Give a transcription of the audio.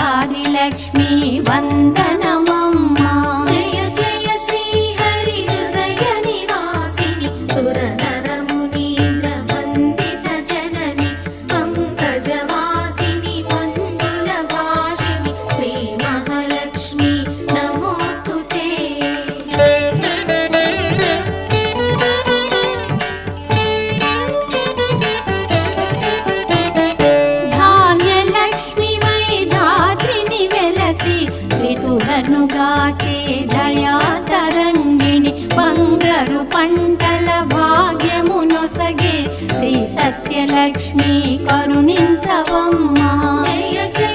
ఆదిలక్ష్మి వందనమమ్మా. జయ జయ శ్రీ హరి హృదయ నివాసిని సురనర మునీంద్ర వందిత జనని పంకజవాసిని మంజుల భాషిని శ్రీ మహాలక్ష్మి నమోస్తుతే. శ్రీతులను గాచే దయా తరంగిణి బంగారు పంటల భాగ్యమునొసగే శ్రీ సస్యలక్ష్మి కరుణించవమ్మా. జయ జయ